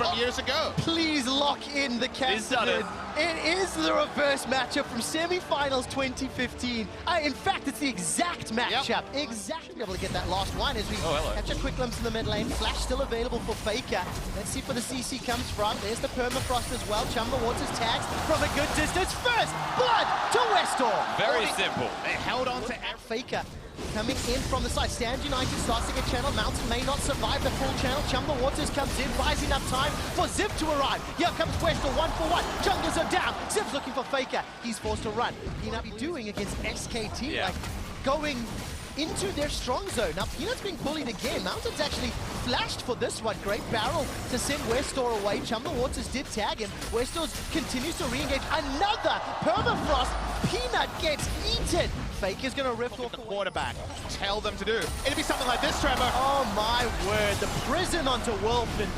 from years ago. Please lock in the Kaza. It is the reverse matchup from semi-finals 2015. In fact, it's the exact matchup. Yep. Exactly. Be able to get that last one as we catch a quick glimpse in the mid lane. Flash still available for Faker. Let's see where the CC comes from. There's the permafrost as well. Chum the Waters tags from a good distance. First blood to Westor. Very simple. They held on to Faker. Coming in from the side, Stand United starts to get channel. Mountain may not survive the full channel. Chum the Waters comes in, buys enough time for Ziv to arrive. Here comes Westor, 1-for-1. Junglers are down. Ziv's looking for Faker. He's forced to run. Peanut be doing against SKT, like going into their strong zone. Now Peanut's being bullied again. Mountain's actually flashed for this one. Great barrel to send Westor away. Chum the Waters did tag him. Westor continues to re-engage. Another permafrost. Peanut gets eaten. Faker's gonna rip off the quarterback. Tell them to do. It'd be something like this, Trevor. Oh my word, the prison onto Wolf, and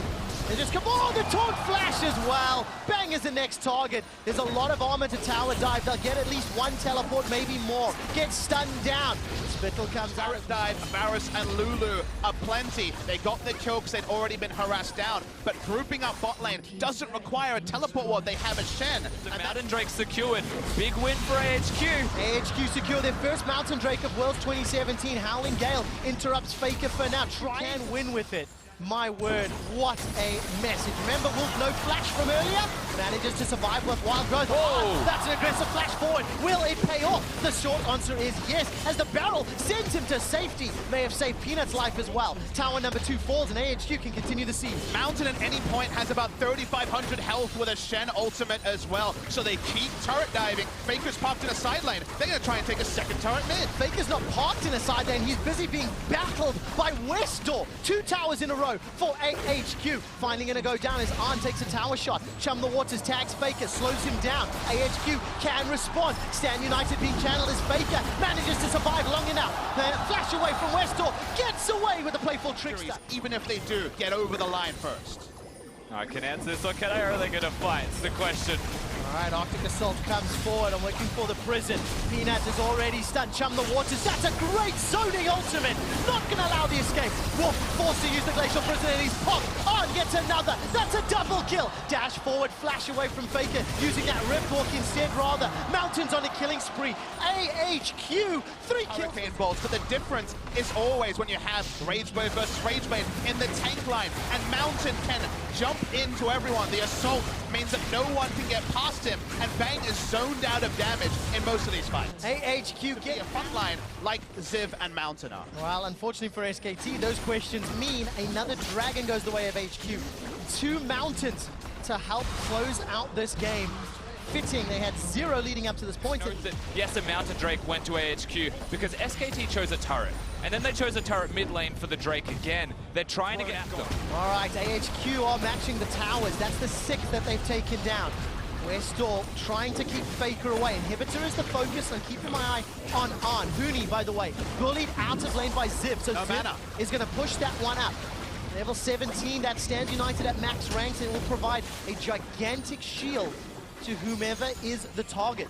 they just come, oh, the taunt flash as well. Bang is the next target. There's a lot of armor to tower dive. They'll get at least one teleport, maybe more. Get stunned down. Spittle comes out. Dive, Varus and Lulu are plenty. They got the kill because they'd already been harassed down. But grouping up bot lane doesn't require a teleport ward. They have a Shen. And Mountain Drake secured. Big win for AHQ. AHQ secure their first Mountain Drake of Worlds 2017. Howling Gale interrupts Faker for now. Can win with it. My word, what a message. Remember Wolf no flash from earlier? Manages to survive with wild growth. Oh, that's an aggressive flash forward. Will it pay off? The short answer is yes, as the barrel sends him to safety. May have saved Peanut's life as well. Tower number 2 falls and AHQ can continue the siege. Mountain at any point has about 3,500 health with a Shen ultimate as well. So they keep turret diving. Faker's popped in a side lane. They're going to try and take a second turret mid. Faker's not parked in a side lane. He's busy being battled by Westor. 2 towers in a row for AHQ. Finally going to go down as Arn takes a tower shot. Chum the Waters tags Faker, slows him down. AHQ can respond. Stand United being channeled as Faker manages to survive long enough. The flash away from Westor, gets away with a playful trickster. Even if they do get over the line first. I can answer this, or can I? Or are they going to fight? It's the question. All right, Arctic Assault comes forward. I'm looking for the prison. Peanut is already stunned. Chum the Waters. That's a great zoning ultimate. Not going to allow the escape. Wolf forced to use the Glacial Prison, and he's popped. On gets another. That's a double kill. Dash forward, flash away from Faker, using that Rift Walk instead, rather. Mountains on a killing spree. AHQ, 3 kills. Hurricane bolts, but the difference is always when you have Rageblade versus Rageblade in the tank line, and Mountain can jump into everyone. The assault means that no one can get past him, and Bang is zoned out of damage in most of these fights. AHQ get a front line like Ziv and Mountain are. Well, unfortunately for SKT, those questions mean another dragon goes the way of HQ. 2 Mountains to help close out this game. Fitting, they had 0 leading up to this point. Yes, a Mountain Drake went to AHQ because SKT chose a turret. And then they chose a turret mid lane for the Drake again. They're trying to get at them. All right, AHQ are matching the towers. That's the 6th that they've taken down. Westor trying to keep Faker away. Inhibitor is the focus, and keeping my eye on Arn. Huni, by the way, bullied out of lane by Ziv. So Ziv is going to push that one up. Level 17, that Stand United at max ranks, and it will provide a gigantic shield to whomever is the target.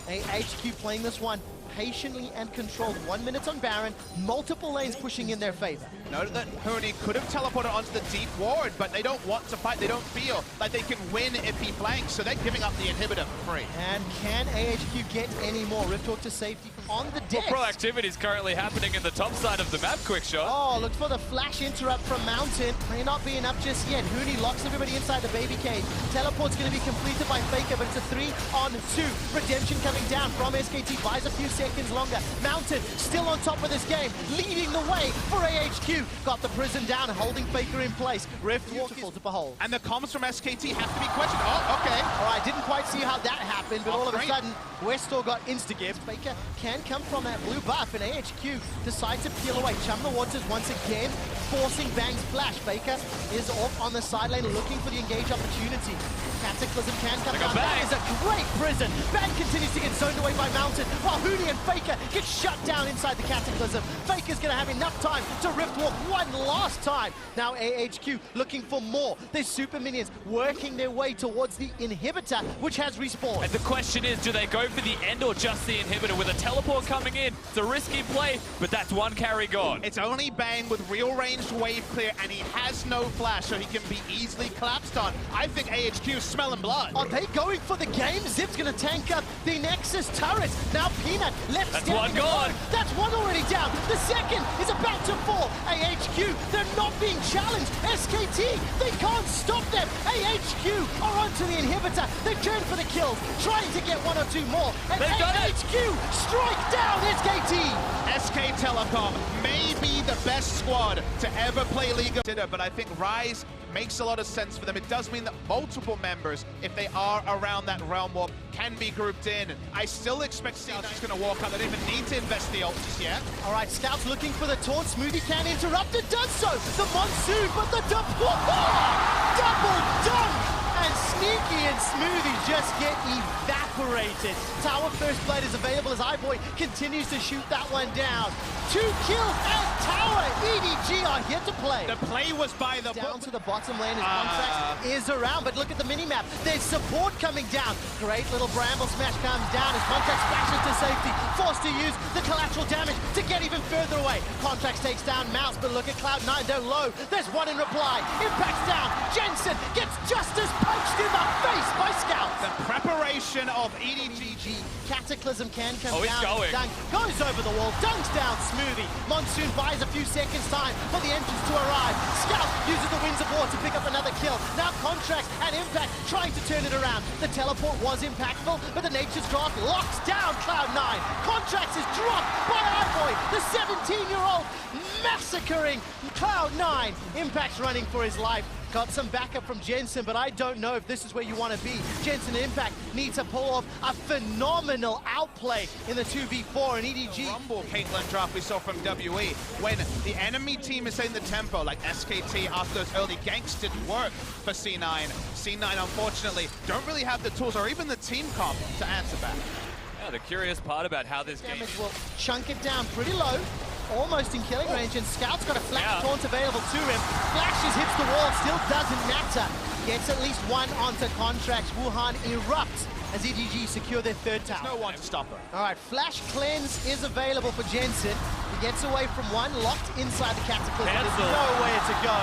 AHQ playing this one patiently and controlled. 1 minute on Baron, multiple lanes pushing in their favor. Noted that Huni could have teleported onto the deep ward, but they don't want to fight. They don't feel like they can win if he flanks, so they're giving up the inhibitor for free. And can AHQ get any more? Rift Talk to safety on the deck. Well, proactivity is currently happening in the top side of the map, quick shot. Oh, look for the flash interrupt from Mountain. May not be enough just yet. Huni locks everybody inside the baby cage. Teleport's going to be completed by Faker, but it's a 3-on-2. Redemption coming down from SKT, buys a few seconds longer. Mountain still on top of this game, leading the way for AHQ. Got the prison down, holding Faker in place. Rift beautiful to behold. And the comms from SKT have to be questioned. Oh, okay. All right, didn't quite see how that happened, but all of a sudden, Westor got insta-gift. Faker can come from that blue buff, and AHQ decides to peel away. Chum the Waters once again, forcing Bang's flash. Faker is off on the sideline, looking for the engage opportunity. Cataclysm can come down. That is a great prison. Bang continues to get zoned away by Mountain, while Huni and Faker get shut down inside the Cataclysm. Faker's going to have enough time to Rift Walk one last time. Now AHQ looking for more. Their super minions working their way towards the inhibitor, which has respawned. And the question is, do they go for the end or just the inhibitor? With a teleport coming in, It's a risky play, but that's one carry gone. It's only Bang with real ranged wave clear, and he has no flash, so he can be easily collapsed on. I think AHQ is smelling blood. Are they going for the game? Zip's going to tank up the Nexus turret. Now Peanut left That's standing one gone. alone. That's one already down. The second is about to fall. AHQ, they're not being challenged. SKT, they can't stop them. AHQ are onto the inhibitor. They've turned for the kills, trying to get one or two more. And They've done it. AHQ strike down SKT. SK Telecom may be the best squad to ever play League of Legends, but I think Rise makes a lot of sense for them. It does mean that multiple members, if they are around that realm warp, can be grouped in. I still expect Scouts just going to walk out. They don't even need to invest the ult just yet. All right, Scouts looking for the taunt. Smoothie can interrupt it, does so. The Monsoon, but the double dunk! And Sneaky and Smoothie just get evaporated. Tower first blade is available as iBoy continues to shoot that one down. 2 kills and Tower EDG are here to play. The play was by the... Down to the bottom lane as Contracts is around, but look at the minimap. There's support coming down. Great little Bramble Smash comes down as Contracts splashes to safety. Forced to use the collateral damage to get even further away. Contracts takes down Mouse, but look at Cloud9 down low. There's one in reply. Impact's down. Jensen gets Justice punched in the face by Scouts. The preparation of EDG. Cataclysm can come Oh, he's down. going. Dunk goes over the wall. Dunks down Smoothie. Monsoon buys a few seconds time for the entrance to arrive. Scout uses the Winds of War to pick up another kill. Now Contracts and Impact trying to turn it around. The teleport was impactful, but the Nature's Draft locks down Cloud9. Contracts is dropped by iBoy, the 17-year-old massacring Cloud9. Impact's running for his life. Got some backup from Jensen, but I don't know if this is where you want to be. Jensen and Impact need to pull off a phenomenal outplay in the 2v4, and EDG... Rumble Caitlyn draft we saw from WE. When the enemy team is setting the tempo, like SKT after those early ganks didn't work for C9. C9, unfortunately, don't really have the tools or even the team comp to answer back. Yeah, the curious part about how this game... Damage will chunk it down pretty low. Almost in killing range, and Scout's got a flash taunt available to him. Flashes, hits the wall, still doesn't matter. Gets at least one onto Contracts. Wuhan erupts as EDG secure their third tower. No one to stop her. All right, Flash Cleanse is available for Jensen. He gets away from one, locked inside the Cataclysm. There's nowhere to go.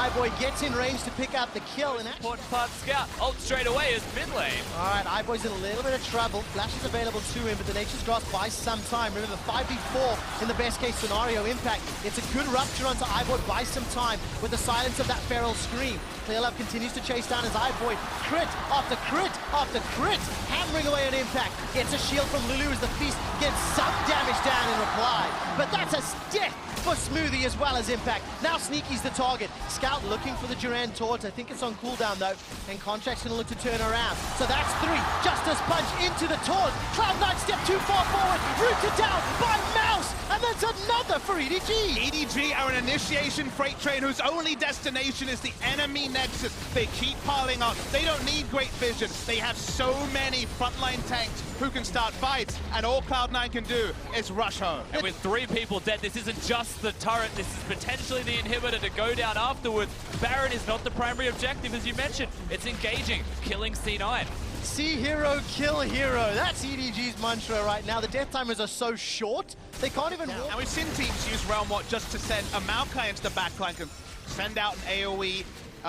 iBoy gets in range to pick up the kill. And Important part, Scout. Ult straight away is mid lane. all right, iBoy's in a little bit of trouble. Flash is available to him, but the Nature's Grasp buys some time. Remember, 5v4 in the best case scenario. Impact, it's a good rupture onto iBoy, buys some time with the silence of that feral scream. Clearlove continues to chase down his iBoy. Crit after crit after crit, hammering away on Impact. Gets a shield from Lulu as the Feast gets some damage down in reply. But that's a death for Smoothie as well as Impact. Now Sneaky's the target. Scout looking for the Durand Taunt. I think it's on cooldown though, and Contract's gonna look to turn around. So that's 3. Justice Punch into the Taunt. Cloud9 step too far forward, rooted down by Mouse, and that's another for EDG. EDG are an initiation freight train whose only destination is the enemy Nexus. They keep piling up. They don't need great vision. They have so many frontline tanks who can start fights, and all Cloud9 can do is rush home. And with 3 people dead, this isn't just the turret, this is potentially the inhibitor to go down afterwards. Baron is not the primary objective, as you mentioned. It's engaging, killing C9. See hero, kill hero. That's EDG's mantra right now. The death timers are so short, they can't even walk. And we've seen teams use Realm Walk just to send a Maokai into the backline, can send out an AoE,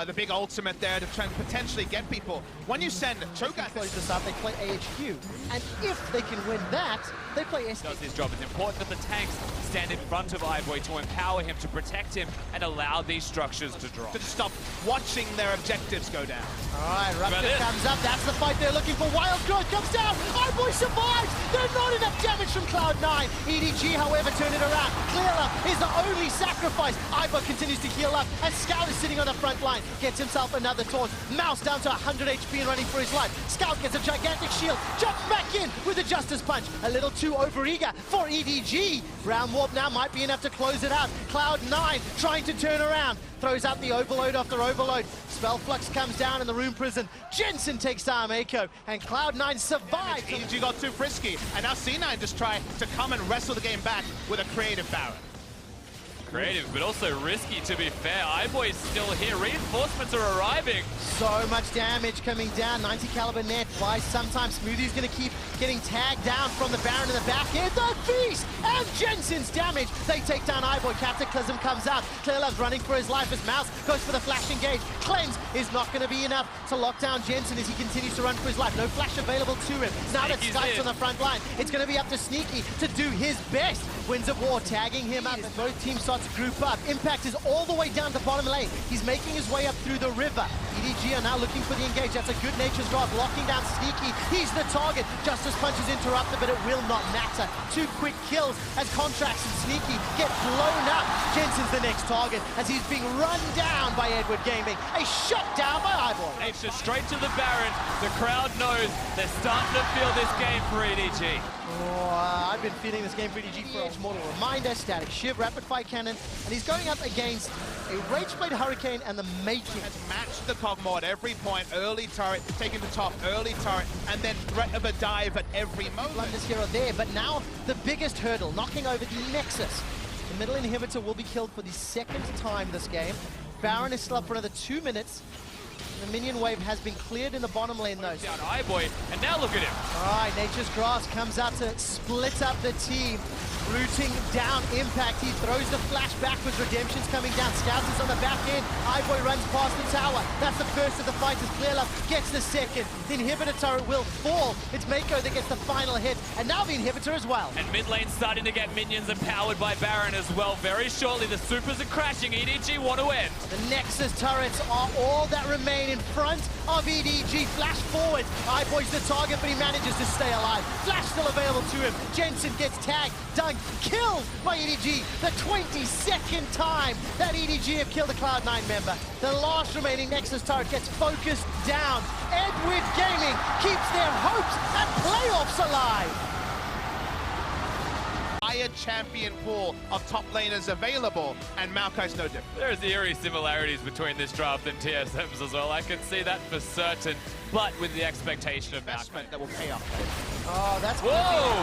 the big ultimate there to try and potentially get people. When you send Cho'Gath, Close this up, they play AHQ. And if they can win that, they play SK. Does his job. It's important that the tanks stand in front of iBoy to empower him, to protect him, and allow these structures to drop. to stop watching their objectives go down. All right, Rupture comes up. That's the fight they're looking for. Wild Growth comes down. iBoy survives. There's not enough damage from Cloud9. EDG, however, turn it around. Clearlove is the only sacrifice. iBoy continues to heal up, and Scout is sitting on the front line. Gets himself another taunt. Mouse down to 100 HP and running for his life. Scout gets a gigantic shield. Jumps back in with a Justice Punch. A little too overeager for EDG. Round Warp now might be enough to close it out. Cloud9 trying to turn around. Throws out the Overload after Overload. Spell Flux comes down in the Rune Prison. Jensen takes down Mako, and Cloud9 survives. EDG got too frisky, and now C9 just try to come and wrestle the game back with a creative Baron. Creative, but also risky, to be fair. iBoy's still here. Reinforcements are arriving. So much damage coming down. 90 caliber net by sometimes. Smoothie's going to keep getting tagged down from the Baron in the back end. The Beast and Jensen's damage. They take down iBoy. Cataclysm comes out. ClearLove's running for his life as Mouse goes for the flash engage. Cleanse is not going to be enough to lock down Jensen as he continues to run for his life. No flash available to him. Now that Skype's on the front line, it's going to be up to Sneaky to do his best. Winds of War tagging him up as both teams start to group up. Impact is all the way down the bottom lane. He's making his way up through the river. EDG are now looking for the engage. That's a good nature's drop, locking down Sneaky. He's the target. Justice Punch is interrupted, but it will not matter. 2 quick kills as Contracts and Sneaky get blown up. Jensen's the next target as he's being run down by Edward Gaming. A shutdown by iBoy. Nature straight to the Baron. The crowd knows they're starting to feel this game for EDG. Oh, I've been feeling this game for EDG for a Mortal Reminder, Static Shiv, Rapid Fire Cannon, and he's going up against a Rageblade Hurricane and the Making. Has matched the Cogmore at every point. Early turret, taking the top, early turret, and then threat of a dive at every moment. Blunders here or there, but now the biggest hurdle, knocking over the Nexus. The middle inhibitor will be killed for the 2nd time this game. Baron is still up for another 2 minutes. The minion wave has been cleared in the bottom lane though. Down iBoy, and now look at him. All right, Nature's Grasp comes out to split up the team. Rooting down Impact, he throws the flash backwards. Redemption's coming down, Scouts is on the back end. iBoy runs past the tower. That's the first of the fight as ClearLove gets the second. The inhibitor turret will fall. It's Mako that gets the final hit, and now the inhibitor as well. And mid lane starting to get minions empowered by Baron as well. Very shortly, the supers are crashing. EDG want to end. The Nexus turrets are all that remain in front of EDG. Flash forward. iBoy's the target, but he manages to stay alive. Flash still available to him. Jensen gets tagged, done, killed by EDG. The 22nd time that EDG have killed a Cloud9 member. The last remaining Nexus turret gets focused down. Edward Gaming keeps their hopes and playoffs alive. Higher champion pool of top laners available, and Maokai's no different. There's eerie similarities between this draft and TSM's as well. I can see that for certain, but with the expectation of Investment that will pay off. Oh, that's Whoa!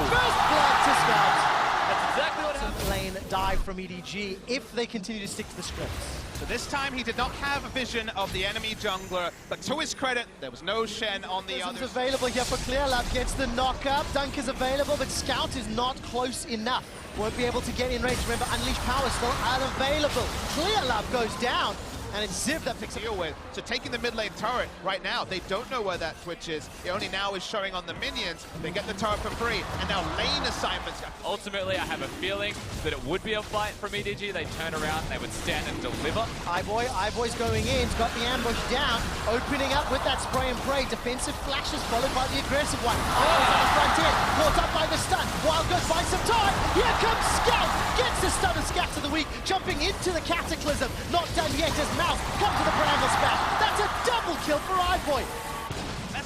first blood to Scout. That's exactly what happened. Lane dive from EDG if they continue to stick to the scripts. So this time he did not have a vision of the enemy jungler, but to his credit, there was no Shen on the other. Available here for ClearLove, gets the knock-up. Dunk is available, but Scout is not close enough. Won't be able to get in range. Remember, Unleash Power still unavailable. ClearLove goes down, and it's Ziv that picks up. Deal with. So taking the mid lane turret right now, they don't know where that Twitch is. It only now is showing on the minions. They get the turret for free, and now lane assignments. Ultimately, I have a feeling that it would be a fight from EDG. They turn around, they would stand and deliver. iBoy's going in, he's got the ambush down, opening up with that spray and pray. Defensive flashes followed by the aggressive one. Oh, on the front end, caught up by the stun. Wild goes by some time. Here comes Scout, gets the stun of Scout of the week, jumping into the Cataclysm. Not done yet as Mouse comes to the Bramble Spat. That's a double kill for iBoy.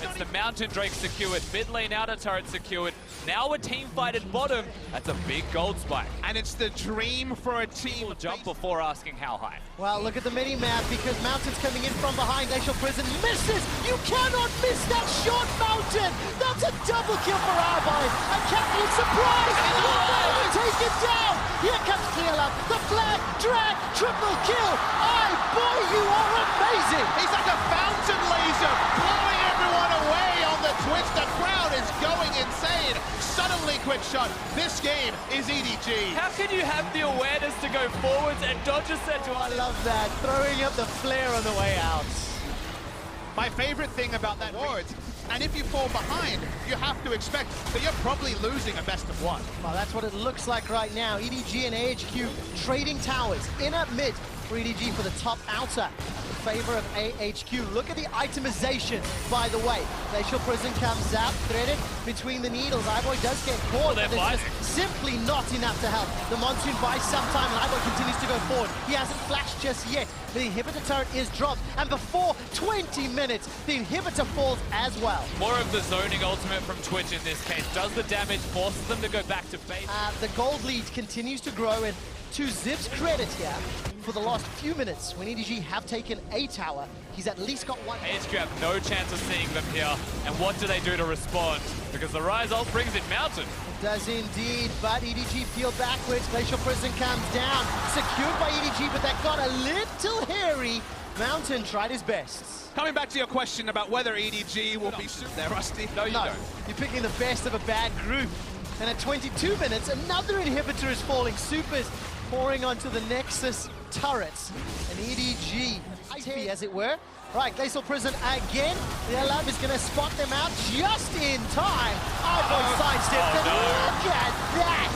It's the Mountain Drake secured, mid lane outer turret secured. Now a team fight at bottom. That's a big gold spike. And it's the dream for a team. Jump before asking how high. Well, look at the mini-map because Mountain's coming in from behind. Glacial Prison misses! You cannot miss that short Mountain! That's a double kill for iBoy. A capital surprise! Will take it down! Here comes ClearLove. The flag, drag, triple kill! iBoy, you are amazing! He's like a fountain laser, blowing everyone away on the Twitch. The crowd is going insane. Suddenly, quick shot. This game is EDG. How can you have the awareness to go forwards and dodge a set to I love that. Throwing up the flare on the way out. My favorite thing about that wards, and if you fall behind, you have to expect that you're probably losing a best of one. Well, that's what it looks like right now. EDG and AHQ trading towers. In at mid for EDG for the top outer. In favor of AHQ. Look at the itemization, by the way. Glacial Prison comes out, threaded between the needles. iBoy does get caught, but it's just simply not enough to help. The Monsoon buys some time, and iBoy continues to go forward. He hasn't flashed just yet. The inhibitor turret is dropped, and before 20 minutes, the inhibitor falls as well. More of the zoning ultimate from Twitch in this case. Does the damage, forces them to go back to base. The gold lead continues to grow, and to Zip's credit here, for the last few minutes. When EDG have taken a tower, he's at least got one. HQ have no chance of seeing them here. And what do they do to respond? Because the Rise ult brings in Mountain. It does indeed, but EDG peel backwards. Glacial Prison comes down, secured by EDG, but that got a little hairy. Mountain tried his best. Coming back to your question about whether EDG will be there, Rusty. No, you don't. You're picking the best of a bad group. And at 22 minutes, another inhibitor is falling. Supers pouring onto the Nexus turrets. And EDG, IP as it were. Right, Glacial Prison again. The lab is going to spot them out just in time. iBoy sidestepped and look at that.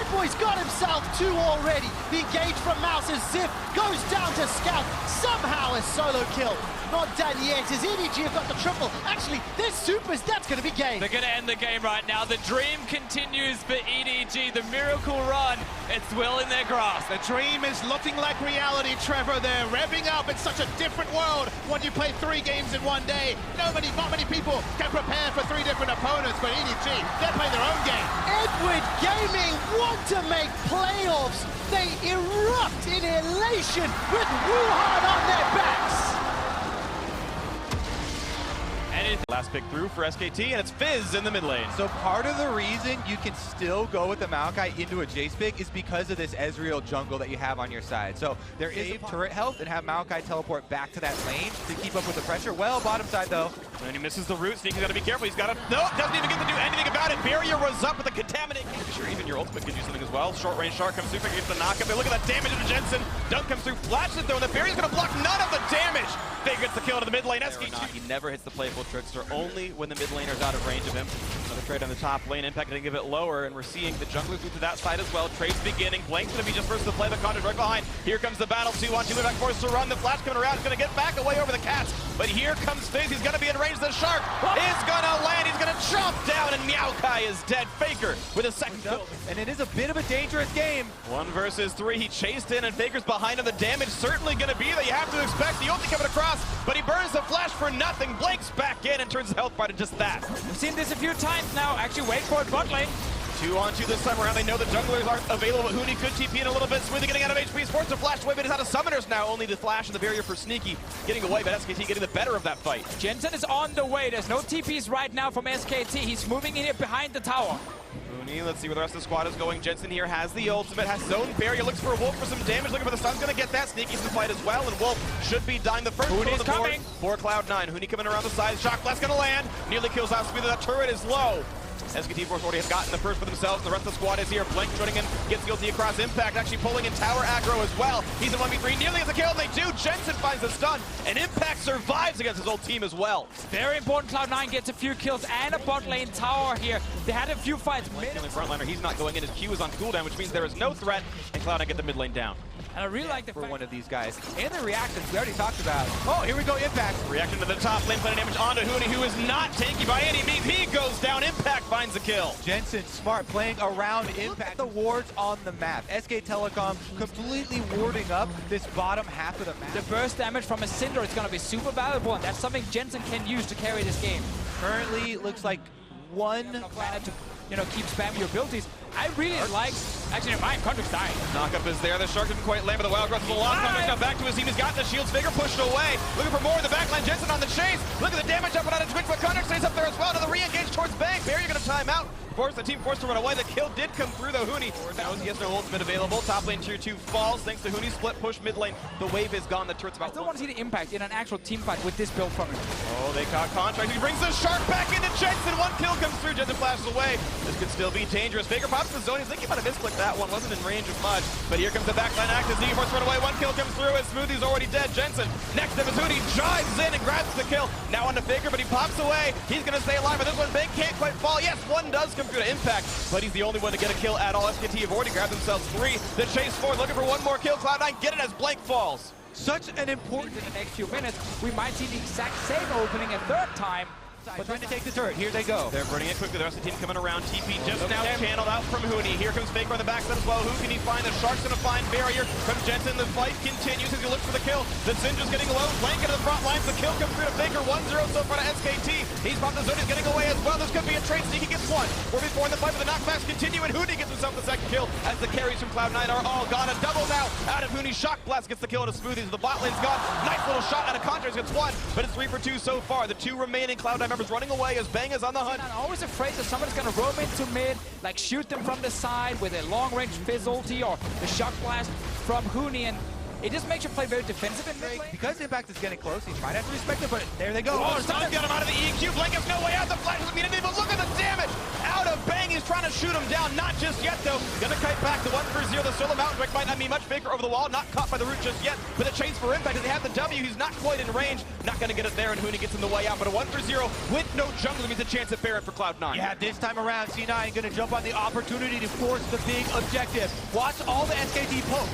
iBoy's got himself 2 already. The engage from Mouse as Zip goes down to Scout. Somehow a solo kill. Not done yet as EDG have got the triple. Actually, there's Supers. That's going to be game. They're going to end the game right now. The dream continues for EDG. The miracle run, it's well in their grasp. The dream is looking like reality, Trevor. They're revving up. It's such a different world when you play 3 games in one day. Not many people can prepare for 3 different opponents, but EDG, they're playing their own game. Edward Gaming want to make playoffs. They erupt in elation with Wuhan on their backs. Last pick through for SKT, and it's Fizz in the mid lane. So part of the reason you can still go with the Maokai into a Jace pick is because of this Ezreal jungle that you have on your side. So there is turret health and have Maokai teleport back to that lane to keep up with the pressure. Well, bottom side though. And he misses the root. Sneaky's got to be careful. He's got to... No, doesn't even get to do anything about it. Barrier was up with a contaminate. Sure, even your ultimate could do something as well. Short range Shark comes through, gets the knockup. Look at that damage into Jensen. Dunk comes through, flashes it though, and the barrier's going to block none of the damage. Fig gets the kill into the mid lane. SKT. He never hits the playful trickster, only when the mid laner's out of range of him. Another trade on the top lane. Impact going to give it lower, and we're seeing the junglers move to that side as well. Trades beginning. Blank's going to be just first to play, the Conjure right behind. Here comes the battle. 2-on-2. Impact forced to run. The flash coming around. He's going to get back away over the cats. But here comes Fizz. He's going to be in range. The Shark is going to land. He's going to chomp down, and Maokai is dead. Faker with a second kill. And it is a bit of a dangerous game. 1 versus 3. He chased in, and Faker's behind him. The damage certainly going to be there. You have to expect the ulti coming across, but he burns the flash for nothing. Blank's back in and turns his health bar to just that. We've seen this a few times now. Actually, wait for it, bot lane. 2-on-2 this time around. They know the junglers aren't available, but Huni could TP in a little bit. Smoothie getting out of HP. Sports to flash away, but is out of summoners now. Only the flash and the barrier for Sneaky getting away, but SKT getting the better of that fight. Jensen is on the way. There's no TPs right now from SKT. He's moving in here behind the tower. Huni, let's see where the rest of the squad is going. Jensen here has the ultimate, has zone barrier, looks for a Wolf for some damage, looking for the stun's gonna get that. Sneaky's in the fight as well, and Wolf should be dying the first one on the board for Cloud9. Huni coming around the side, Shock Blast gonna land, nearly kills out Smoothie. That turret is low. SKT Force already have gotten the first for themselves. The rest of the squad is here. Blank joining in, gets the ulti across. Impact actually pulling in tower aggro as well. He's in 1v3, nearly gets a kill, and they do. Jensen finds the stun, and Impact survives against his old team as well. Very important. Cloud9 gets a few kills and a bot lane tower here. They had a few fights. Frontliner, he's not going in. His Q is on cooldown, which means there is no threat, and Cloud9 get the mid lane down. And I really like the for fact one of these guys. And the reactions we already talked about. Oh, here we go, Impact. Reaction to the top lane, playing damage onto Huni, who is not tanky by any means. He goes down. Impact finds the kill. Jensen smart, playing around Impact. Look at the wards on the map. SK Telecom completely warding up this bottom half of the map. The burst damage from a Cinder is going to be super valuable, and that's something Jensen can use to carry this game. Currently, looks like one planet to, keep spamming your abilities. I really like, actually, my Conjur's dying. Knockup is there. The Shark didn't quite land, but the Wild Growth is a lot. Conjur's now back to his team. He's got the shields. Figure pushed away. Looking for more in the backline. Jensen on the chase. Look at the damage up and out of Twitch, but Conjur stays up there as well. Another re-engage towards Bang. Barrier going to time out. Force the team forced to run away. The kill did come through though. Huni knows he has no ultimate available. Top lane tier 2 falls thanks to Huni split push mid lane. The wave is gone. The turret's about. I still want to see the impact in an actual team fight with this build from him. Oh, they caught contract. He brings the Shark back into Jensen. 1 kill comes through. Jensen flashes away. This could still be dangerous. Faker pops the zone. He's thinking about a misclick. That one wasn't in range of much. But here comes the backline active. Sneaky force run away. 1 kill comes through. And Smoothie's already dead. Jensen next to his Huni drives in and grabs the kill. Now on to Faker, but he pops away. He's going to stay alive. But this one, Bang can't quite fall. Yes, 1 does come through to Impact. But he's the only one to get a kill at all. SKT have already grabbed themselves 3. The chase forward, looking for 1 more kill. Cloud9 get it as Blank falls. Such an important... In the next few minutes, we might see the exact same opening a 3rd time. But trying to take the turret. Here they go. They're burning it quickly. The rest of the team coming around. TP just now channeled out from Huni. Here comes Faker on the backside as well. Who can he find? The Shark's going to find barrier from Jensen. The fight continues as he looks for the kill. The Zinja's getting low. Flank into the front lines. The kill comes through to Faker. 1-0 so far to SKT. He's bought the zone. He's getting away as well. This could be a trade. Sneaky gets one. 4v4 in the fight, but the knockbacks continue, and Huni gets himself the second kill as the carries from Cloud9 are all gone. A double now out of Huni. Shock Blast gets the kill into Smoothies. The bot lane's gone. Nice little shot out of Contrast gets one, but it's 3 for 2 so far. The two remaining Cloud9 members running away as Bang is on the hunt. I'm always afraid that somebody's gonna roam into mid, like shoot them from the side with a long-range Fizz ulti or the Shock Blast from Huni, and it just makes you play very defensive in mid lane. Because Impact is getting close, he might have to respect it, but there they go. Oh, Stun got him out of the EQ. Blank has no way out. The flash doesn't mean anything, but look at the damage out of Bang. He's trying to shoot him down. Not just yet, though. Gonna kite back. The 1-for-0. The solo mountain break might not be much bigger over the wall. Not caught by the root just yet, but the chase for Impact. As they have the W, he's not quite in range. Not gonna get it there, and Huni gets in the way out. But a 1-for-0 with no jungle means a chance at Baron for Cloud9. Yeah, this time around, C9 gonna jump on the opportunity to force the big objective. Watch all the SKT poke.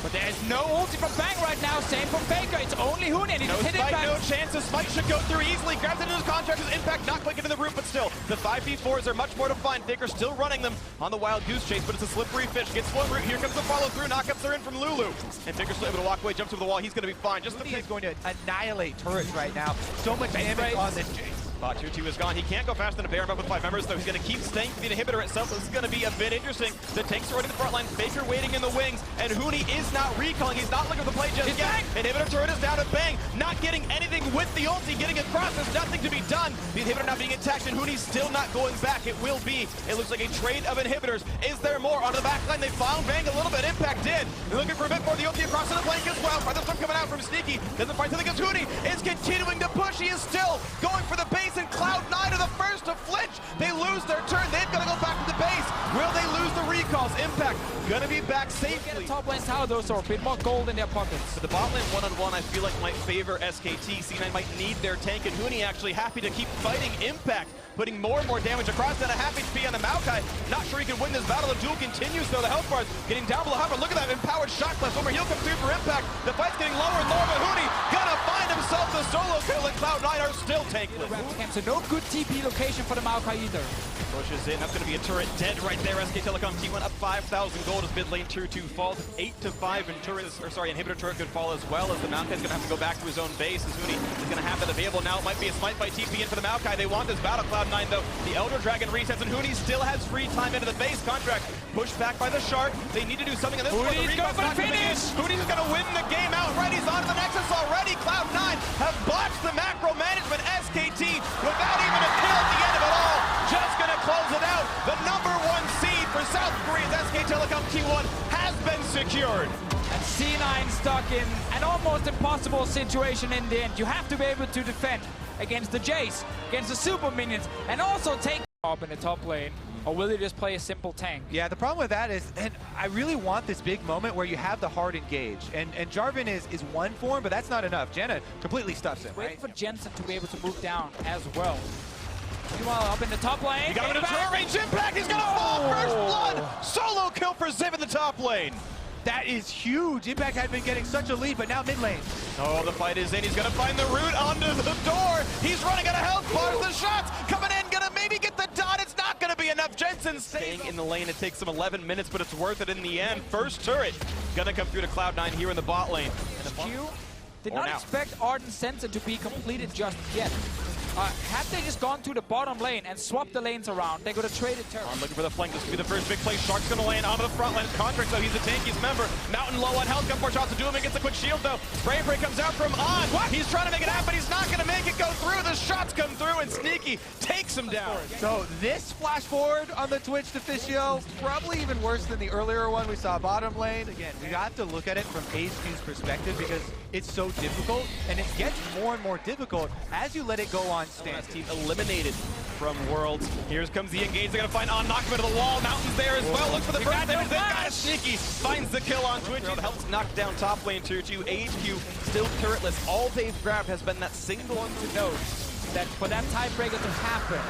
But there's no ulti from Bang right now. Same for Faker. It's only Huni, and he just hit Spike, Impact. no chance. The Spike should go through easily. Grabs it into his contract. His Impact not quite getting the root, but still. The 5v4s are much more to find. Faker still running them on the Wild Goose Chase, but it's a slippery fish. Gets one root. Here comes the follow through. Knockups are in from Lulu. And Faker's still able to walk away, jumps over the wall. He's going to be fine. Just the He's going to annihilate turrets right now. So much damage on this Jace. Bot 2-2 is gone. He can't go faster than a Baron, but with 5 members, though, he's going to keep staying for the inhibitor itself. This is going to be a bit interesting. The tanks are right in the front line. Faker waiting in the wings, and Huni is not recalling. He's not looking for the play just yet. Inhibitor turret is down to Bang. Not getting anything with the ulti. Getting across. There's nothing to be done. The inhibitor not being attacked, and Huni's still not going back. It will be. It looks like a trade of inhibitors. Is there more? Onto the back line. They found Bang a little bit. Impact did. They're looking for a bit more. The ulti across the flank as well. Farther stuff coming out from Sneaky. Doesn't fight something against Huni. Is continuing to push. He is still going for the base, and Cloud9 are the first to flinch. They lose their turn. They've got to go back to the base. Will they lose the recalls? Impact gonna be back safely. Get a top lane tower, though, so a bit more gold in their pockets. But the bot lane one-on-one, I feel like might favor SKT. C9 might need their tank, and Huni actually happy to keep fighting Impact, putting more and more damage across that. A half HP on the Maokai. Not sure he can win this battle. The duel continues, though. The health bars getting down below. However, look at that empowered shot class. Over he'll come through for Impact. The fight's getting lower and lower, but Huni gonna find himself the solo kill, and Cloud9 are still tankless. So no good TP location for the Maokai either. Pushes in. That's going to be a turret dead right there. SK Telecom T1 up 5,000 gold as mid lane tier 2 falls 8-5, and inhibitor turret could fall as well, as the Maokai's going to have to go back to his own base, as Huni is going to have that available now. It might be a smite by TP in for the Maokai. They want this battle. Cloud9 though. The Elder Dragon resets, and Huni still has free time into the base contract. Pushed back by the Shark. They need to do something on this one. Huni's going for the finish. Huni's going to win the game outright. He's on to the Nexus already. Cloud9 have botched the macro management. SKT without even a kill at the end of it all. Just going to close it out. The #1 seed for South Korea's SK Telecom T1 has been secured. And C9 stuck in an almost impossible situation in the end. You have to be able to defend against the Jace, against the super minions, and also take up in the top lane. Or will they just play a simple tank? Yeah, the problem with that is, and I really want this big moment where you have the hard engage. And Jarvan is one form, but that's not enough. Janna completely stuffs him. Wait for Jensen to be able to move down as well. Meanwhile, up in the top lane. He got him in a turret range Impact. He's going to fall first blood. Solo kill for Ziv in the top lane. That is huge. Impact had been getting such a lead, but now mid lane. Oh, the fight is in. He's going to find the root onto the door. He's running out of health bars. The shots coming in. Going to maybe get the dot. It's not going to be enough. Jensen staying in the lane. It takes him 11 minutes, but it's worth it in the end. First turret going to come through to Cloud9 here in the bot lane. Q did not expect Ardent Sensor to be completed just yet. Had they just gone to the bottom lane and swapped the lanes around, they could have traded turret. I'm looking for the flank. This could be the first big play. Shark's going to land onto the front line. Contract, though, he's a tank. He's a member. Mountain low on health. Got 4 shots to do him against the quick shield, though. Spray comes out from On. What? He's trying to make it happen. He's not going to make it go through. The shots come through, and Sneaky takes him down. So this flash forward on the Twitch Deficio, probably even worse than the earlier one we saw bottom lane. Again, we have to look at it from HQ's perspective because it's so difficult, and it gets more and more difficult as you let it go on stand. Team eliminated from Worlds. Here comes the engage. They're going to find On, knock him into the wall. Mountain's there as well. Look for the first damage. They've got Sneaky. Finds the kill on Twitch. Helps knock down top lane tier 2. HQ still turretless. All they've grabbed has been that single one To note that for that tiebreaker to happen,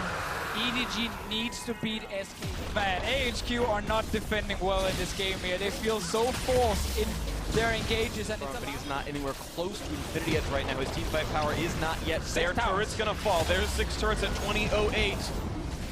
EDG needs to beat SK. Man, AHQ are not defending well in this game here. They feel so forced in their engages, and But he's not anywhere close to Infinity Edge right now. His team fight power is not yet there. Turret's gonna fall. There's 6 turrets at 20:08.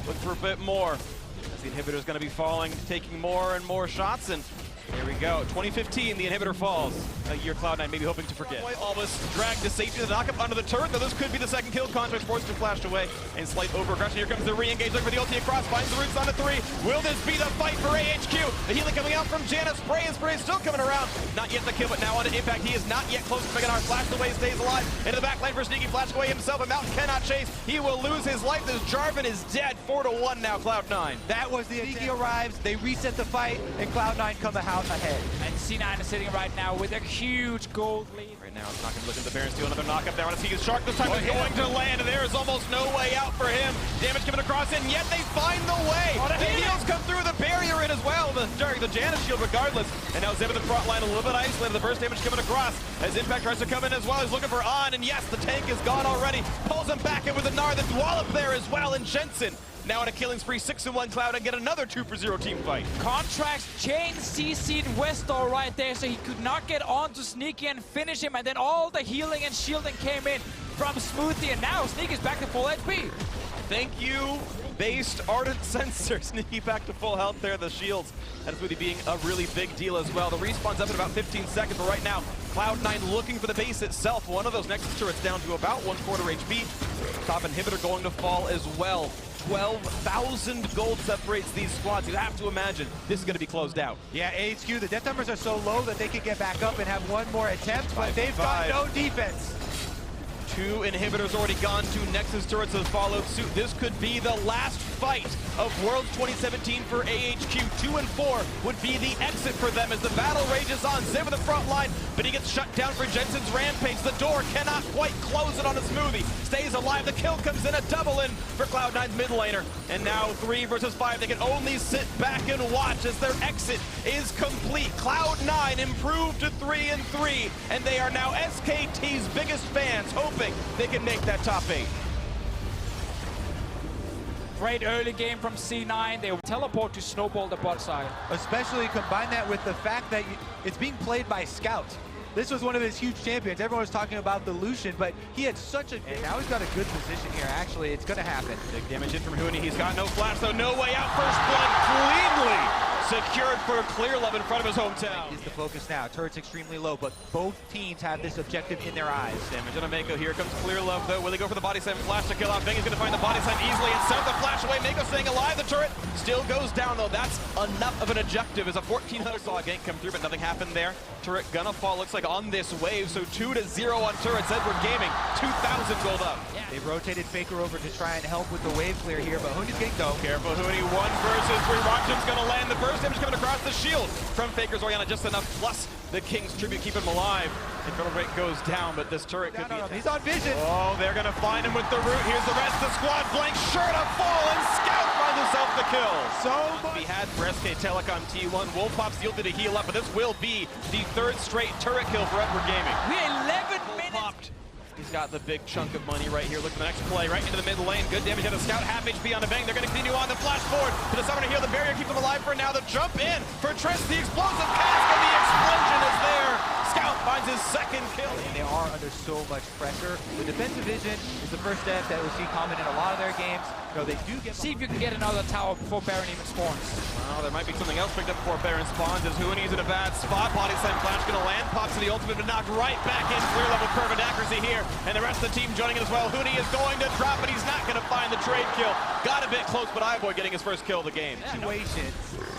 Look for a bit more. As the inhibitor's gonna be falling, taking more and more shots, and there we go. 2015, the inhibitor falls. A year Cloud9 maybe hoping to forget. Almost dragged to safety. The knockup under the turret, though this could be the second kill. Contra forced to flash away. And slight over-aggression. Here comes the re-engage. Look for the ulti across. Finds the roots on the 3. Will this be the fight for AHQ? The healing coming out from Janus. Spray and spray still coming around. Not yet the kill, but now on to Impact. He is not yet close to Meganar. Flashed away, stays alive. Into the back lane for Sneaky. Flash away himself, and Mountain cannot chase. He will lose his life. This Jarvan is dead. 4-1 now, Cloud9. That was the Sneaky arrives, they reset the fight, and Cloud9 come out ahead. And C9 is sitting right now with a huge gold lead. Right now, it's not going to look into the Barons. Do another knockup there. I want to see his Shark this time is going to land, and there is almost no way out for him. Damage coming across, and yet they find the way. The heals come through, the barrier in as well. The Janus shield regardless. And now Zeb in the front line, a little bit isolated. The burst damage coming across as Impact tries to come in as well. He's looking for On, and yes, the tank is gone already. Pulls him back in with a Gnar. The Wallop there as well, and Jensen. Now on a killing spree, 6-1 Cloud, and get another 2-for-0 team fight. Contracts chain CC'd Westall right there, so he could not get on to Sneaky and finish him, and then all the healing and shielding came in from Smoothie, and now Sneaky's back to full HP. Thank you, based Ardent Sensor. Sneaky back to full health there, the shields. That is really being a really big deal as well. The respawn's up in about 15 seconds, but right now, Cloud9 looking for the base itself. One of those Nexus turrets down to about 1/4 HP. Top inhibitor going to fall as well. 12,000 gold separates these squads. You have to imagine this is going to be closed out. Yeah, AHQ, the death numbers are so low that they can get back up and have one more attempt, but they've got no defense. 2 inhibitors already gone, 2 Nexus turrets have followed suit. This could be the last fight of Worlds 2017 for AHQ. 2 and 4 would be the exit for them as the battle rages on. Zeb in the front line, but he gets shut down for Jensen's rampage. The door cannot quite close it on a Smoothie. Stays alive, the kill comes in, a double in for Cloud9's mid laner. And now 3 versus 5, they can only sit back and watch as their exit is complete. Cloud9 improved to 3 and 3, and they are now SKT's biggest fans, hoping they can make that top 8. Great early game from C9. They teleport to snowball the bot side. Especially combine that with the fact that it's being played by Scout. This was one of his huge champions. Everyone was talking about the Lucian, but he had such a... And now he's got a good position here, actually. It's going to happen. Big damage in from Huni. He's got no flash, so no way out. First blood cleanly secured for KazaLoLL in front of his hometown. Is the focus now. Turret's extremely low, but both teams have this objective in their eyes. Damage on a Mako. Here comes KazaLoLL, though. Will he go for the body slam flash to kill out? Bang is going to find the body slam easily and send the flash away. Mako staying alive. The turret still goes down, though. That's enough of an objective as a 1,400 saw a gank come through, but nothing happened there. Turret gonna fall, looks like on this wave, so 2-0 on turrets. Edward Gaming, 2,000 gold up. Yeah. They've rotated Faker over to try and help with the wave clear here, but Huni's getting go. Careful, Huni, 1 versus 3. Rockjum's gonna land. The burst damage coming across the shield from Faker's Oriana, just enough, plus the King's Tribute keeping him alive. Incredible rate goes down, but this turret could be... He's on vision. Oh, they're gonna find him with the root. Here's the rest of the squad. Blank shirt up, fall, and Scout finds himself the kill. So much. We had for SK Telecom T1. Wolf Pop's yielded to heal up, but this will be the 3rd straight turret kill for Edward Gaming. We're 11 minutes. Popped. He's got the big chunk of money right here. Look at the next play, right into the mid lane. Good damage on the Scout, half HP on the Bang. They're going to continue on the flash forward to the summoner to heal the barrier, keep them alive for now. The jump in for Trent, the explosive cast, and the explosion is there. Scout finds his 2nd kill. They are under so much pressure. The defensive vision is the first step that we see common in a lot of their games. You know, they do get... See if you can get another tower before Baron even spawns. Well, there might be something else picked up before Baron spawns as Huni's in a bad spot. Body slam flash going to land, pops to the ultimate, but knocked right back in. Clear level perfect accuracy here, and the rest of the team joining it as well. Huni is going to drop, but he's not going to find the trade kill. Got a bit close, but Iboy getting his first kill of the game. Situation.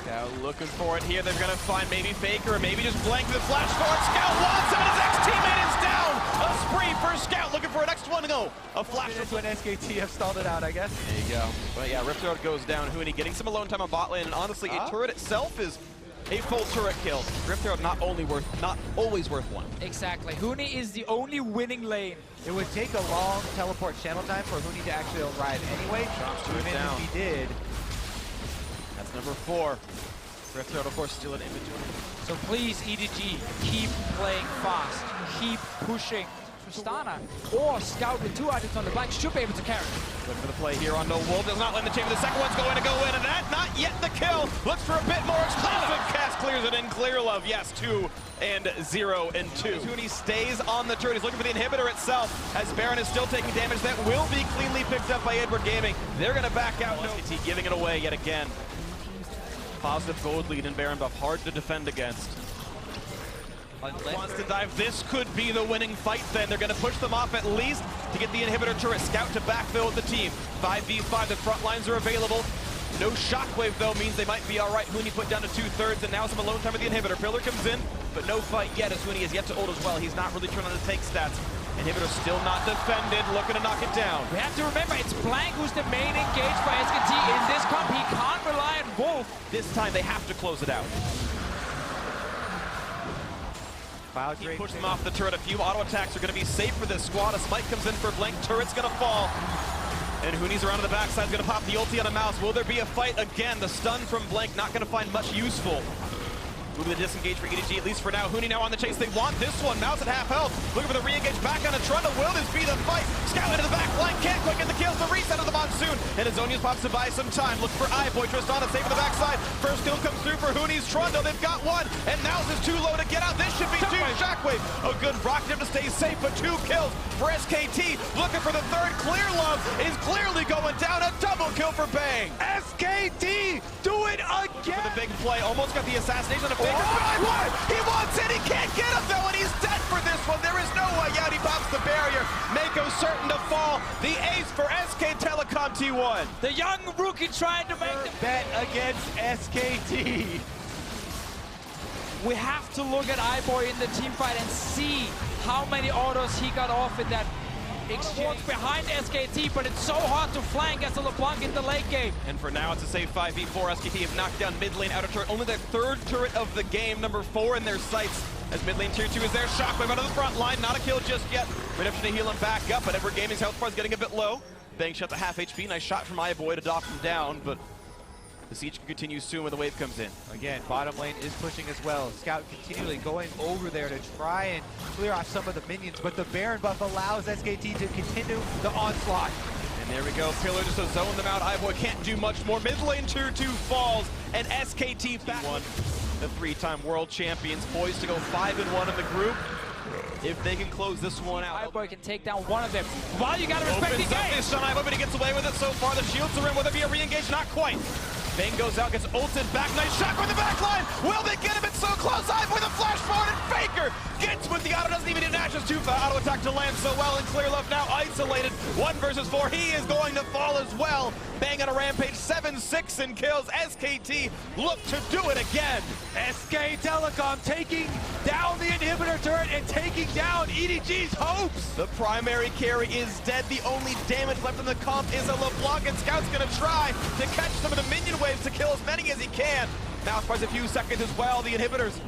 Now looking for it here. They're going to find maybe Faker or maybe just blank the flash forward. Scout wants him, and his ex-teammate is down. A spree for Scout, looking for an next one to go. A flash. That's when SKT have stalled it out, I guess. There you go. But yeah, Rift Road goes down. Huni getting some alone time on bot lane, and honestly, a turret itself is a full turret kill. Rift Road not always worth one. Exactly. Huni is the only winning lane. It would take a long teleport channel time for Huni to actually arrive anyway. Shots to it Even down. if he did. That's number 4. Rift Road, of course, still in inventory. So please, EDG, keep playing fast. Keep pushing. Tristana or Scout with 2 items on the back should be able to carry. Look for the play here on No Wolf. Does not land the chamber. The second one's going to go in, and that not yet the kill. Looks for a bit more explosive. Cast clears it in. KazaLoLL, yes, 2 and 0 and 2. Huni stays on the turret. He's looking for the inhibitor itself as Baron is still taking damage. That will be cleanly picked up by Edward Gaming. They're going to back out. SKT giving it away yet again. Positive gold lead in Baron buff. Hard to defend against. Wants to dive. This could be the winning fight then. They're going to push them off at least to get the inhibitor turret. Scout to backfill with the team. 5v5. The front lines are available. No shockwave though means they might be all right. Huni put down to 2/3 and now some alone time with the inhibitor. Pillar comes in, but no fight yet as Huni is yet to ult as well. He's not really turned on the tank stats. Inhibitor still not defended, looking to knock it down. We have to remember, it's Blank who's the main engaged by SKT in this comp. He can't rely on Wolf. This time they have to close it out. He pushed them off the turret. A few auto attacks are going to be safe for this squad. A smite comes in for Blank. Turret's going to fall. And Huni's around to the backside, going to pop the ulti on a Mouse. Will there be a fight again? The stun from Blank not going to find much useful. Moving the disengage for EDG, at least for now. Huni now on the chase. They want this one. Mouse at half health. Looking for the re-engage back on a Trundle. Will this be the fight? Scout into the back line. Can't quite get the kills. The reset of the Monsoon. And Azonius pops to buy some time. Look for Boy Tristana safe on the backside. First kill comes through for Huni's Trundle. They've got one. And Mouse is too low to get out. This should be two. Shockwave. A good rocket to stay safe, but 2 kills for SKT. Looking for the third. Clear Love is clearly going down. A double kill for Bang. SKT do it again. For the big play. Almost got the assassination of Faker. He wants it, he can't get him though, and he's dead for this one. There is no way out, he pops the barrier. Mako certain to fall. The ace for SK Telecom T1. The young rookie trying to make the bet against SKT. We have to look at Boy in the team fight and see how many autos he got off in that exchange behind SKT, but it's so hard to flank as a LeBlanc in the late game. And for now, it's a safe 5v4. SKT have knocked down mid lane outer turret. Only their 3rd turret of the game, number 4 in their sights. As mid lane tier 2 is there. Shockwave out of the front line. Not a kill just yet. Redemption to heal him back up, but Edward Gaming's health bar is getting a bit low. Bang shut the half HP. Nice shot from Boy to dock him down, but the siege can continue soon when the wave comes in. Again, bottom lane is pushing as well. Scout continually going over there to try and clear off some of the minions, but the Baron buff allows SKT to continue the onslaught. And there we go. Pillar just to zone them out. Boy can't do much more. Mid lane tier 2 falls, and SKT back. The 3-time world champions poised to go 5-1 in the group. If they can close this one out. Boy can take down one of them. Well, you gotta respect the game. Opens up on but he gets away with it so far. The shields are in. Will there be a re-engage? Not quite. Bang goes out, gets ulted back. Nice shot with the back line. Will they get him? It's so close. With a flash forward, and Faker gets with the auto. Doesn't even need an Ashes 2 auto attack to land so well. And Clear Love now isolated. 1 versus 4. He is going to fall as well. Bang on a rampage. 7-6 in kills. SKT look to do it again. SK Telecom taking down the inhibitor turret and taking down EDG's hopes. The primary carry is dead. The only damage left in the comp is a LeBlanc, and Scout's going to try to catch some of the minion waves to kill as many as he can. Now buys a few seconds as well. The inhibitors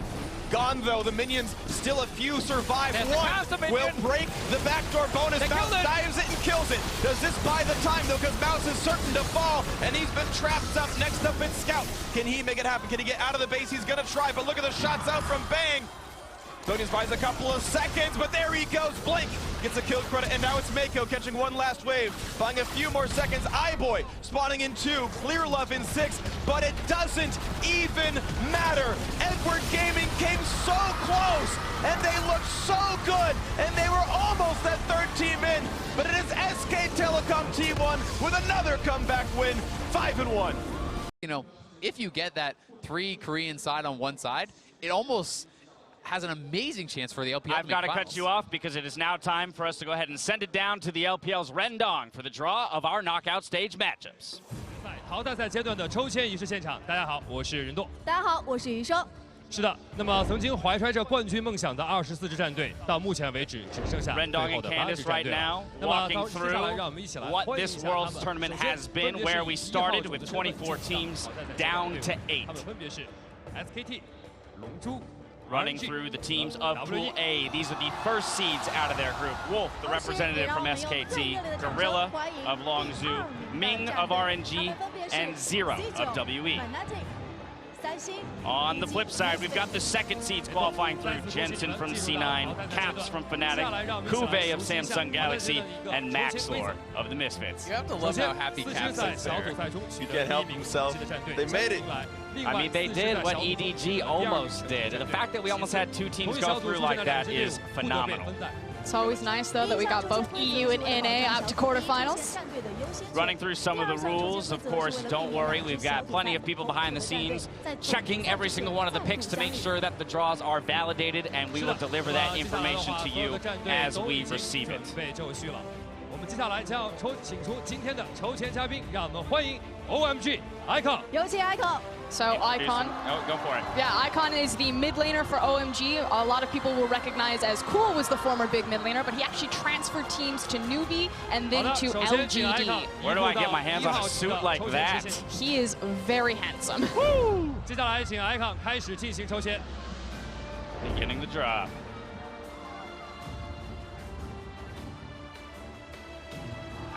gone though. The minions still a few survive. One will break the backdoor bonus. Mouse dives it and kills it. Does this buy the time though? Because Mouse is certain to fall, and he's been trapped up. Next up it's Scout. Can he make it happen? Can he get out of the base? He's gonna try, but look at the shots out from Bang. Donius buys a couple of seconds, but there he goes. Blink gets a kill credit, and now it's Mako catching one last wave. Buying a few more seconds. Boy spawning in 2. Clear Love in 6, but it doesn't even matter. Edward Gaming came so close, and they looked so good, and they were almost that 3rd team in, but it is SK Telecom T1 with another comeback win, 5-1. You know, if you get that 3 Korean side on one side, it almost has an amazing chance for the LPL. I've got to cut you off because it is now time for us to go ahead and send it down to the LPL's Rendong for the draw of our knockout stage matchups. 淘汰赛阶段的抽签仪式现场，大家好，我是任舵。大家好，我是余生。是的，那么曾经怀揣着冠军梦想的24支战队，到目前为止只剩下最后的8支战队。那么接下来让我们一起来 what this world's tournament has been, where we started with 24 teams down to 8. 他们分别是 SKT、龙珠。 Running through the teams of Pool A. These are the first seeds out of their group. Wolf, the representative from SKT, Gorilla of Longzhou, Ming of RNG, and Zero of WE. On the flip side, we've got the second seeds qualifying through. Jensen from C9, Caps from Fnatic, Kuve of Samsung Galaxy, and Maxlor of the Misfits. You have to love how happy Caps is there. He can't help himself. They made it. I mean, they did what EDG almost did. The fact that we almost had two teams go through like that is phenomenal. It's always nice, though, that we got both EU and NA out to quarterfinals. Running through some of the rules, of course, don't worry. We've got plenty of people behind the scenes checking every single one of the picks to make sure that the draws are validated, and we will deliver that information to you as we receive it. 我们接下来将请出今天的筹钱嘉宾，让我们欢迎 OMG Icon。有请 Icon。So Icon. Oh, go for it. Yeah, Icon is the mid laner for OMG. A lot of people will recognize as Cool was the former big mid laner, but he actually transferred teams to Newbie and then to LGD. Where do I get my hands on a suit like that? He is very handsome. 接下来请 Icon 开始进行筹钱。 Beginning the draw.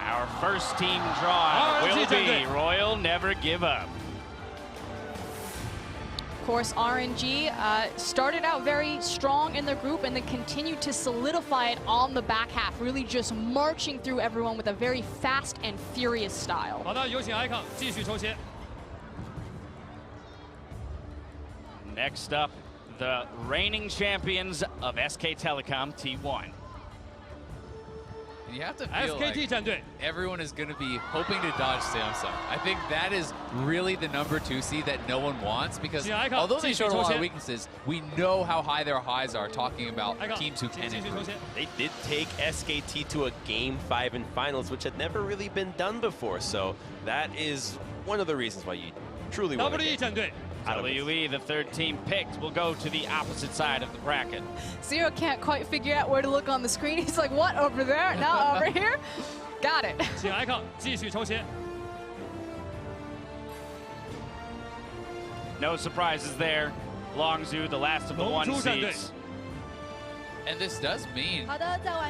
Our first team draw will be Royal Never Give Up. Of course, RNG started out very strong in the group and then continued to solidify it on the back half, really just marching through everyone with a very fast and furious style. 好的，有请 Icon 继续筹钱。 Next up, the reigning champions of SK Telecom T1. You have to feel like everyone is going to be hoping to dodge Samsung. I think that is really the #2 seed that no one wants, because although they showed a lot of weaknesses, we know how high their highs are, talking about teams who can improve. They did take SKT to a Game 5 in finals, which had never really been done before. So that is one of the reasons why you truly want to WE, the third team picked, will go to the opposite side of the bracket. Zero can't quite figure out where to look on the screen. He's like, what, over there? No, over here? Got it. 请 Icon 继续筹钱。 No surprises there. Longzhu, the last of the one seeds. And this does mean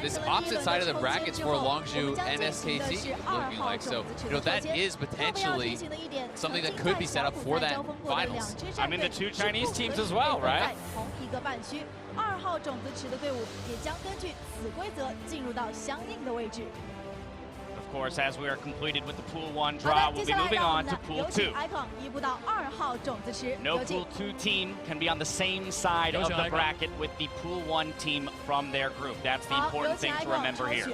this opposite side of the brackets for Longzhu and SKT looking like. So, you know, that is potentially something that could be set up for that finals. I mean, the two Chinese teams as well, right? Of course, as we are completed with the Pool 1 draw, we'll be moving on to Pool 2. No Pool 2 team can be on the same side of the bracket with the Pool 1 team from their group. That's the important thing to remember here.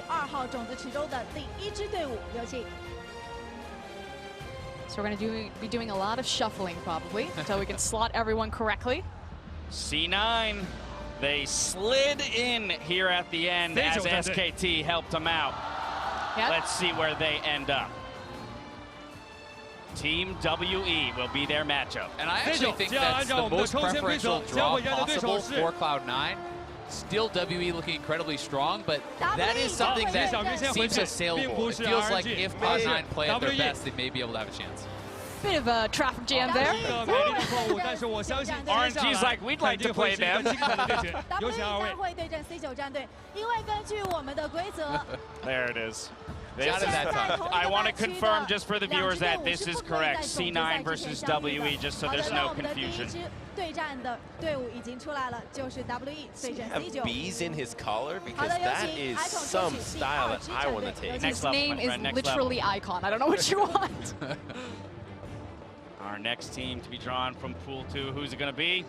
So we're going to be doing a lot of shuffling, probably, until we can slot everyone correctly. C9, they slid in here at the end as SKT helped them out. Yep. Let's see where they end up. Team WE will be their matchup. And I actually think that's the most preferential draw possible for Cloud9. Still WE looking incredibly strong, but that is something that seems assailable. It feels like if Cloud9 play at their best, they may be able to have a chance. Bit of a traffic jam there. RNG's like, we'd like to play them. There it is. I want to confirm just for the viewers that this is correct. C9 versus WE, just so there's no confusion. Have bees in his collar? Because that is some style that I want to take. His name is literally Icon. I don't know what you want. Our next team to be drawn from Pool 2, who's it going to be?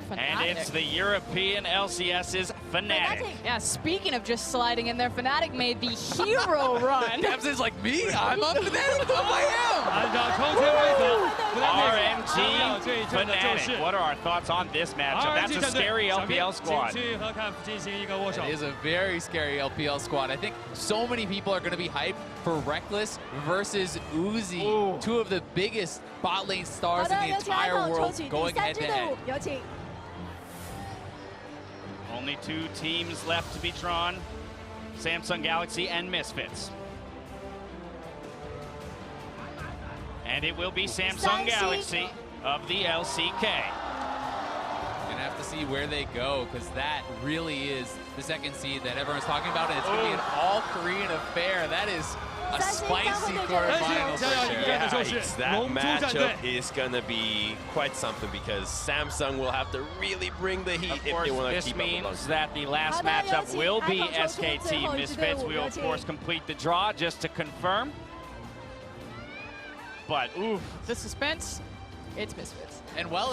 Fnatic. And it's the European LCS's Fnatic. Yeah, speaking of just sliding in there, Fnatic made the hero run. Devs is like, me? I'm up Fnatic? Oh, I am! RNG Fnatic. What are our thoughts on this matchup? That's a scary LPL squad. It is a very scary LPL squad. I think so many people are going to be hyped for Reckless versus Uzi, two of the biggest bot lane stars in the entire world, going head-to-head. Only two teams left to be drawn, Samsung Galaxy and Misfits. And it will be Samsung Galaxy of the LCK. Gonna to have to see where they go, because that really is the second seed that everyone's talking about, and it's going to be an all-Korean affair. That is a spicy quarterfinal for sure. Yikes, that matchup is going to be quite something, because Samsung will have to really bring the heat if they want to keep up. This means that the last matchup will be SKT Misfits. We will, of course, complete the draw just to confirm. But, oof. The suspense, it's Misfits. And while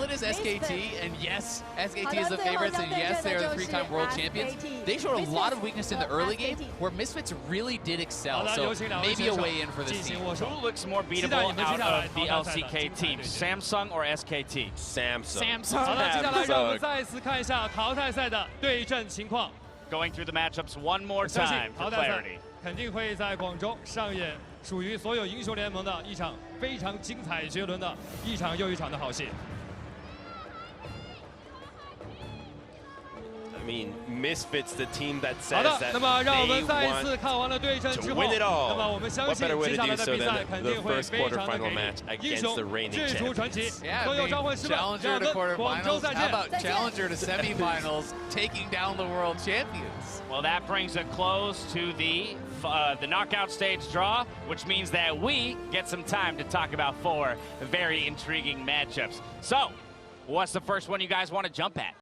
it is SKT, and yes, SKT is the favorites, and yes, they're the 3-time world champions, they showed a lot of weakness in the early game where Misfits really did excel. So maybe a way in for this team. Who looks more beatable out of the LCK teams, Samsung or SKT? Samsung. Going through the matchups one more time for clarity. 肯定会在广州上演属于所有英雄联盟的一场非常精彩绝伦的一场又一场的好戏。 I mean, Misfits, the team that says 好的， that 那么让我 they 们再一次 want 看完了对阵之 to 后， win it all. 那么我们相 What 接 信 better way 接 to 下 do 来的 so 比赛 than 肯 the 定会 first 非常的 quarterfinal 给 match 力。英 against 雄 the reigning 掷出传奇， Yeah, 所有召唤师们， challenger to 让我们广州 quarterfinals. 再 How 见。 about challenger to semifinals, taking down the world champions? Well, that brings a close to the knockout stage draw, which means that we get some time to talk about 4 very intriguing matchups. So, what's the first one you guys want to jump at?